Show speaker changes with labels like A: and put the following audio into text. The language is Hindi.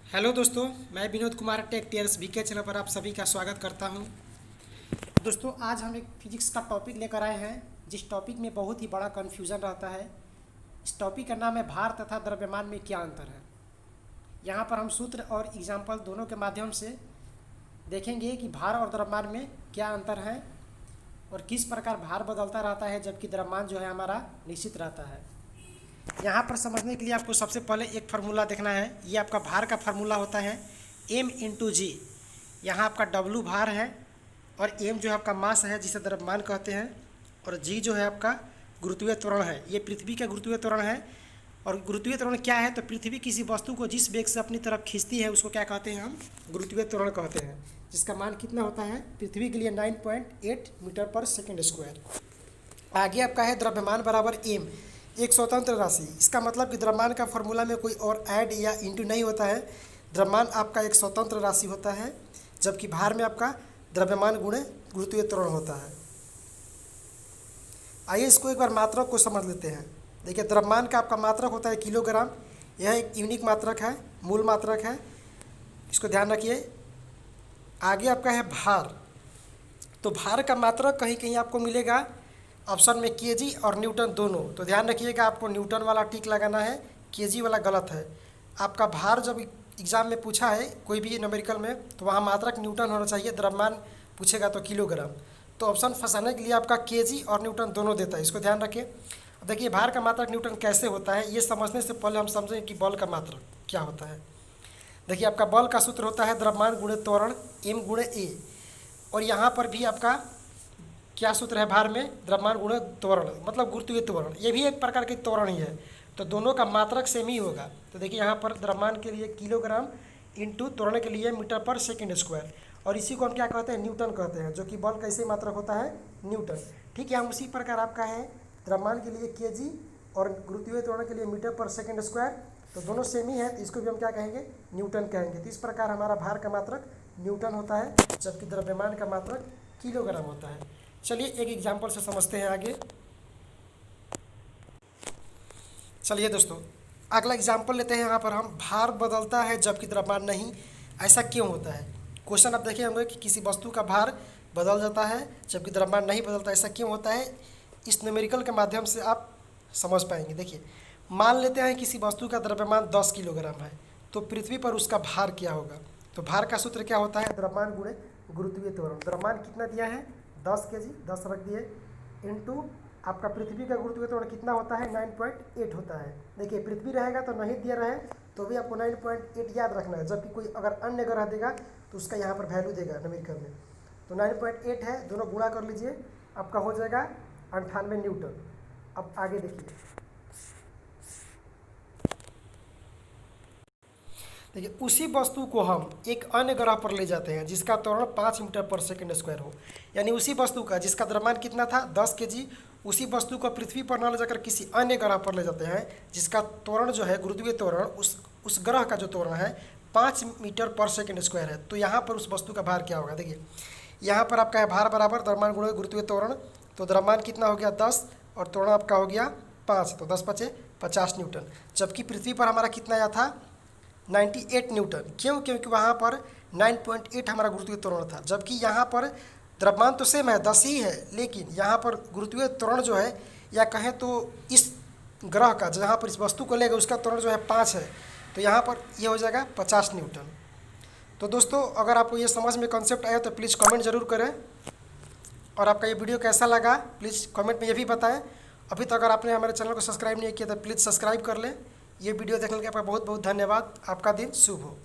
A: हेलो दोस्तों, मैं Vinod Kumar tech tears VK channel पर आप सभी का स्वागत करता हूं। दोस्तों, आज हम एक फिजिक्स का टॉपिक लेकर आए हैं जिस टॉपिक में बहुत ही बड़ा कन्फ्यूज़न रहता है। इस टॉपिक का नाम है भार तथा द्रव्यमान में क्या अंतर है। यहाँ पर हम सूत्र और एग्जाम्पल दोनों के माध्यम से देखेंगे कि भार और द्रव्यमान में क्या अंतर है और किस प्रकार भार बदलता रहता है जबकि द्रव्यमान जो है हमारा निश्चित रहता है। यहाँ पर समझने के लिए आपको सबसे पहले एक फार्मूला देखना है। ये आपका भार का फार्मूला होता है m/g। यहाँ आपका W भार है और m जो है आपका मास है जिसे द्रव्यमान कहते हैं, और g जो है आपका गुरुत्वीय त्वरण है। ये पृथ्वी का गुरुत्वीय त्वरण है। और गुरुत्वीय त्वरण क्या है, तो पृथ्वी किसी वस्तु को जिस वेग से अपनी तरफ खींचती है उसको क्या कहते हैं, हम गुरुत्वीय त्वरण कहते हैं, जिसका मान कितना होता है पृथ्वी के लिए 9.8 मीटर पर सेकेंड स्क्वायर। आगे आपका है द्रव्यमान बराबर m, एक स्वतंत्र राशि। इसका मतलब कि द्रव्यमान का फॉर्मूला में कोई और ऐड या इंटू नहीं होता है। द्रव्यमान आपका एक स्वतंत्र राशि होता है, जबकि भार में आपका द्रव्यमान गुणे गुरुत्वीय त्वरण होता है। आइए इसको एक बार मात्रक को समझ लेते हैं। देखिए, द्रव्यमान का आपका मात्रक होता है किलोग्राम। यह एक यूनिक मात्रक है, मूल मात्रक है, इसको ध्यान रखिए। आगे आपका है भार। तो भार का मात्रक कहीं कहीं आपको मिलेगा ऑप्शन में केजी और न्यूटन दोनों। तो ध्यान रखिएगा, आपको न्यूटन वाला टिक लगाना है, केजी वाला गलत है। आपका भार जब एग्ज़ाम में पूछा है कोई भी न्यूमेरिकल में, तो वहाँ मात्रक न्यूटन होना चाहिए, द्रव्यमान पूछेगा तो किलोग्राम। तो ऑप्शन फंसाने के लिए आपका केजी और न्यूटन दोनों देता है, इसको ध्यान रखिए। देखिए, भार का मात्रक न्यूटन कैसे होता है, ये समझने से पहले हम समझें कि बल का मात्रक क्या होता है। देखिए, आपका बल का सूत्र होता है द्रव्यमान गुणे त्वरण m गुणे a। और यहाँ पर भी आपका क्या सूत्र है, भार में द्रव्यमान गुणे त्वरण, मतलब गुरुत्वीय त्वरण। ये भी एक प्रकार की त्वरण ही है, तो दोनों का मात्रक सेम ही होगा। तो देखिए, यहाँ पर द्रव्यमान के लिए किलोग्राम इंटू त्वरण के लिए मीटर पर सेकेंड स्क्वायर, और इसी को हम क्या कहते हैं, न्यूटन कहते हैं, जो कि बल का इसी मात्रक होता है न्यूटन। ठीक है, हम उसी प्रकार आपका है द्रव्यमान के लिए केजी और गुरुत्वीय त्वरण के लिए मीटर पर सेकेंड स्क्वायर, तो दोनों सेम ही है, तो इसको भी हम क्या कहेंगे, न्यूटन कहेंगे। तो इस प्रकार हमारा भार का मात्रक न्यूटन होता है, जबकि द्रव्यमान का मात्रक किलोग्राम होता है। चलिए एक एग्जाम्पल से समझते हैं आगे। चलिए दोस्तों, अगला एग्जाम्पल लेते हैं। यहाँ पर हम भार बदलता है जबकि द्रव्यमान नहीं, ऐसा क्यों होता है। क्वेश्चन आप देखे होंगे कि किसी वस्तु का भार बदल जाता है जबकि द्रव्यमान नहीं बदलता, ऐसा क्यों होता है। इस न्यूमेरिकल के माध्यम से आप समझ पाएंगे। देखिए, मान लेते हैं किसी वस्तु का द्रव्यमान 10 किलोग्राम है, तो पृथ्वी पर उसका भार क्या होगा। तो भार का सूत्र क्या होता है, द्रव्यमान गुणे गुरुत्वीय त्वरण। द्रव्यमान कितना दिया है, 10 केजी, 10 रख दिए, इंटू आपका पृथ्वी का गुरुत्वीय त्वरण कितना होता है, 9.8 होता है। देखिए, पृथ्वी रहेगा तो नहीं दिया रहे तो भी आपको 9.8 याद रखना है, जबकि कोई अगर अन्य ग्रह देगा तो उसका यहाँ पर वैल्यू देगा न्यूमेरिकल में। तो 9.8 है, दोनों गुणा कर लीजिए, आपका हो जाएगा 98 न्यूटन। अब आगे देखिए, देखिए उसी वस्तु को हम एक अन्य ग्रह पर ले जाते हैं जिसका त्वरण 5 मीटर पर सेकेंड स्क्वायर हो, यानी उसी वस्तु का जिसका द्रव्यमान कितना था 10 केजी, उसी वस्तु को पृथ्वी पर न ले जाकर किसी अन्य ग्रह पर ले जाते हैं जिसका त्वरण जो है गुरुत्वीय त्वरण, उस ग्रह का जो त्वरण है 5 मीटर पर सेकेंड स्क्वायर है। तो यहाँ पर उस वस्तु का भार क्या होगा। देखिए, यहाँ पर आपका है भार बराबर द्रव्यमान गुणे गुरुत्वीय त्वरण। तो द्रव्यमान कितना हो गया 10 और त्वरण आपका हो गया 5, तो 10 × 5 = 50 न्यूटन। जबकि पृथ्वी पर हमारा कितना आया था, 98 न्यूटन। क्यों, क्योंकि वहाँ पर 9.8 हमारा गुरुत्वीय त्वरण था, जबकि यहाँ पर द्रव्यमान तो सेम है 10 ही है, लेकिन यहाँ पर गुरुत्वीय त्वरण जो है, या कहें तो इस ग्रह का जहाँ पर इस वस्तु को लेगा उसका त्वरण जो है 5 है, तो यहाँ पर ये हो जाएगा 50 न्यूटन। तो दोस्तों, अगर आपको ये समझ में कॉन्सेप्ट आया तो प्लीज़ कमेंट ज़रूर करें, और आपका ये वीडियो कैसा लगा प्लीज़ कमेंट में ये भी बताएं। अभी तक अगर आपने हमारे चैनल को सब्सक्राइब नहीं किया तो प्लीज़ सब्सक्राइब कर लें। ये वीडियो देखने के लिए आपका बहुत बहुत धन्यवाद। आपका दिन शुभ हो।